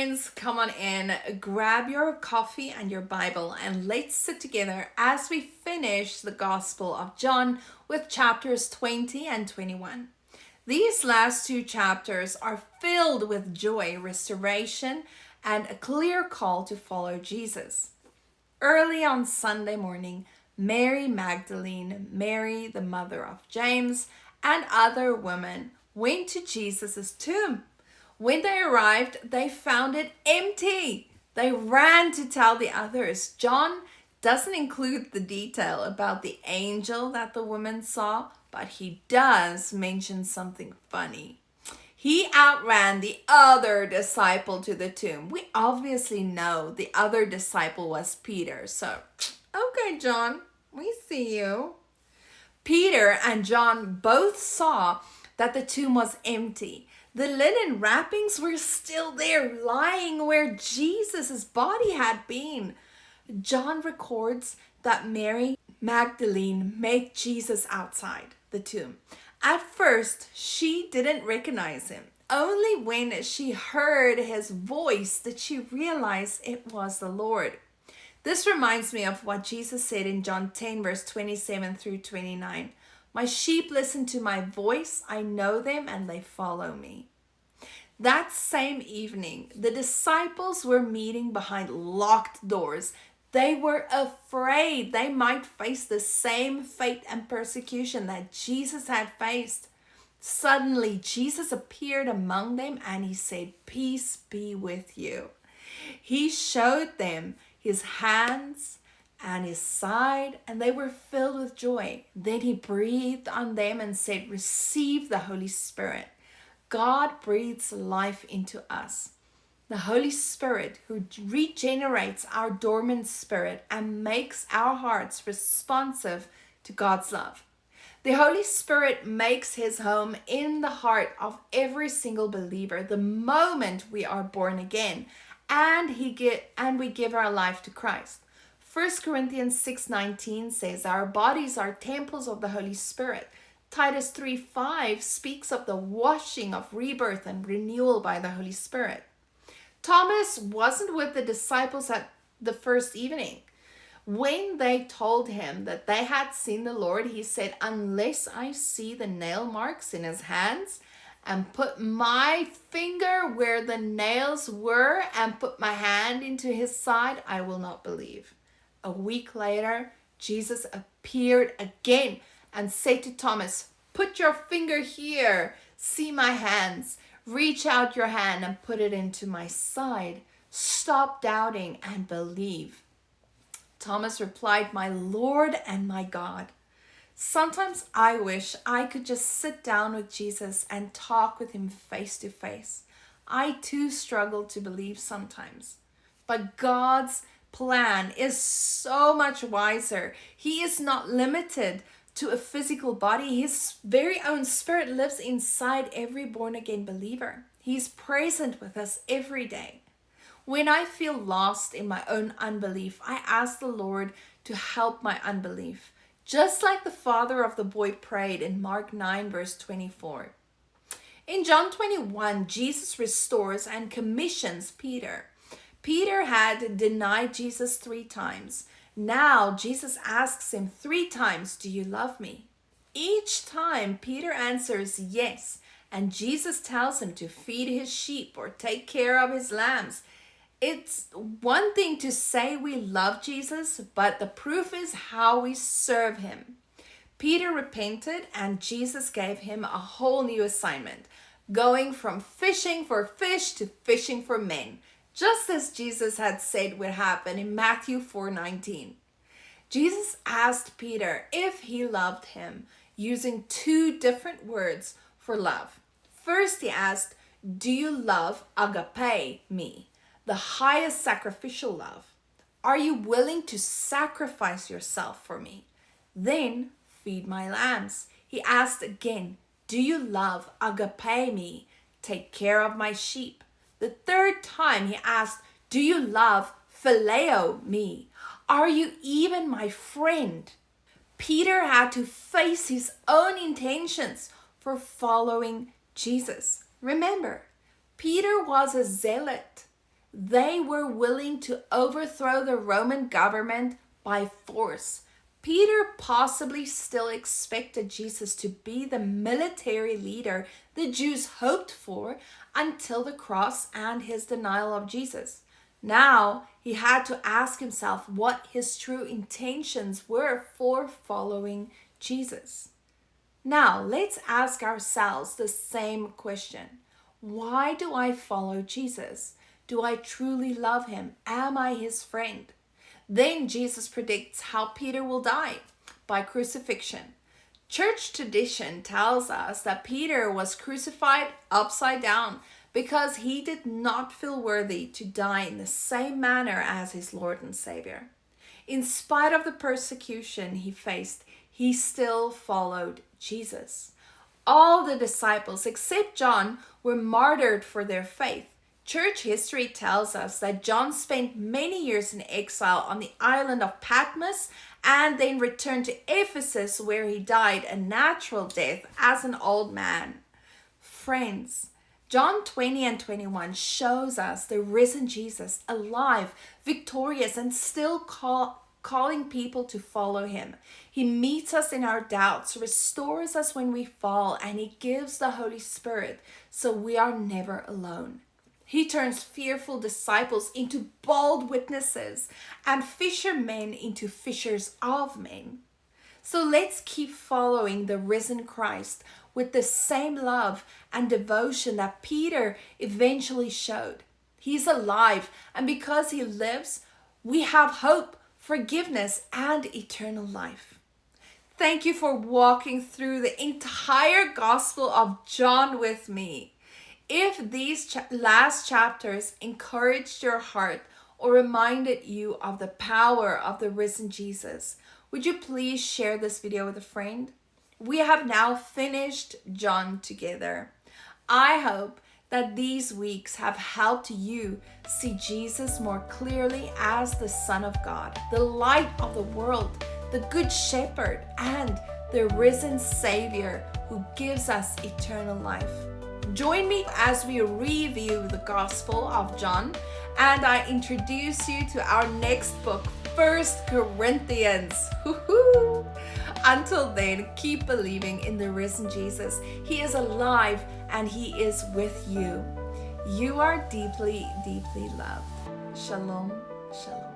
friends, come on in, grab your coffee and your Bible, and let's sit together as we finish the Gospel of John with chapters 20 and 21. These last two chapters are filled with joy, restoration, and a clear call to follow Jesus. Early on Sunday morning, Mary Magdalene, Mary, the mother of James, and other women went to Jesus' tomb. When they arrived, they found it empty. They ran to tell the others. John doesn't include the detail about the angel that the woman saw, but he does mention something funny. He outran the other disciple to the tomb. We obviously know the other disciple was Peter. So, okay, John, we see you. Peter and John both saw that the tomb was empty. The linen wrappings were still there, lying where Jesus' body had been. John records that Mary Magdalene met Jesus outside the tomb. At first, she didn't recognize him. Only when she heard his voice did she realize it was the Lord. This reminds me of what Jesus said in John 10, verse 27 through 29. My sheep listen to my voice. I know them and they follow me. That same evening, the disciples were meeting behind locked doors. They were afraid they might face the same fate and persecution that Jesus had faced. Suddenly, Jesus appeared among them and he said, "Peace be with you." He showed them his hands and his side, and they were filled with joy. Then he breathed on them and said, "Receive the Holy Spirit." God breathes life into us. The Holy Spirit who regenerates our dormant spirit and makes our hearts responsive to God's love. The Holy Spirit makes his home in the heart of every single believer the moment we are born again and we give our life to Christ. 1 Corinthians 6:19 says our bodies are temples of the Holy Spirit. Titus 3:5 speaks of the washing of rebirth and renewal by the Holy Spirit. Thomas wasn't with the disciples at the first evening. When they told him that they had seen the Lord, he said, "Unless I see the nail marks in his hands and put my finger where the nails were and put my hand into his side, I will not believe." A week later, Jesus appeared again and said to Thomas, "Put your finger here, see my hands. Reach out your hand and put it into my side. Stop doubting and believe." Thomas replied, "My Lord and my God." Sometimes I wish I could just sit down with Jesus and talk with him face to face. I too struggle to believe sometimes. But God's plan is so much wiser. He is not limited to a physical body. His very own spirit lives inside every born-again believer. He's present with us every day. When I feel lost in my own unbelief, I ask the Lord to help my unbelief, just like the father of the boy prayed in Mark 9, verse 24. In John 21, Jesus restores and commissions Peter. Peter had denied Jesus 3 times. Now Jesus asks him 3 times, "Do you love me?" Each time Peter answers yes, and Jesus tells him to feed his sheep or take care of his lambs. It's one thing to say we love Jesus, but the proof is how we serve him. Peter repented and Jesus gave him a whole new assignment, going from fishing for fish to fishing for men, just as Jesus had said would happen in Matthew 4:19. Jesus asked Peter if he loved him, using 2 different words for love. First, he asked, "Do you love agape me?" the highest sacrificial love. Are you willing to sacrifice yourself for me? Then, feed my lambs. He asked again, "Do you love agape me? Take care of my sheep." The 3rd time he asked, "Do you love phileo me? Are you even my friend?" Peter had to face his own intentions for following Jesus. Remember, Peter was a zealot. They were willing to overthrow the Roman government by force. Peter possibly still expected Jesus to be the military leader the Jews hoped for until the cross and his denial of Jesus. Now he had to ask himself what his true intentions were for following Jesus. Now let's ask ourselves the same question. Why do I follow Jesus? Do I truly love him? Am I his friend? Then Jesus predicts how Peter will die by crucifixion. Church tradition tells us that Peter was crucified upside down because he did not feel worthy to die in the same manner as his Lord and Savior. In spite of the persecution he faced, he still followed Jesus. All the disciples except John were martyred for their faith. Church history tells us that John spent many years in exile on the island of Patmos and then returned to Ephesus, where he died a natural death as an old man. Friends, John 20 and 21 shows us the risen Jesus, alive, victorious, and still calling people to follow him. He meets us in our doubts, restores us when we fall, and he gives the Holy Spirit so we are never alone. He turns fearful disciples into bold witnesses and fishermen into fishers of men. So let's keep following the risen Christ with the same love and devotion that Peter eventually showed. He's alive, and because he lives, we have hope, forgiveness, and eternal life. Thank you for walking through the entire Gospel of John with me. If these last chapters encouraged your heart or reminded you of the power of the risen Jesus, would you please share this video with a friend? We have now finished John together. I hope that these weeks have helped you see Jesus more clearly as the Son of God, the light of the world, the Good Shepherd, and the risen Savior who gives us eternal life. Join me as we review the Gospel of John, and I introduce you to our next book, 1 Corinthians. Woohoo! Until then, keep believing in the risen Jesus. He is alive and he is with you. You are deeply, deeply loved. Shalom, shalom.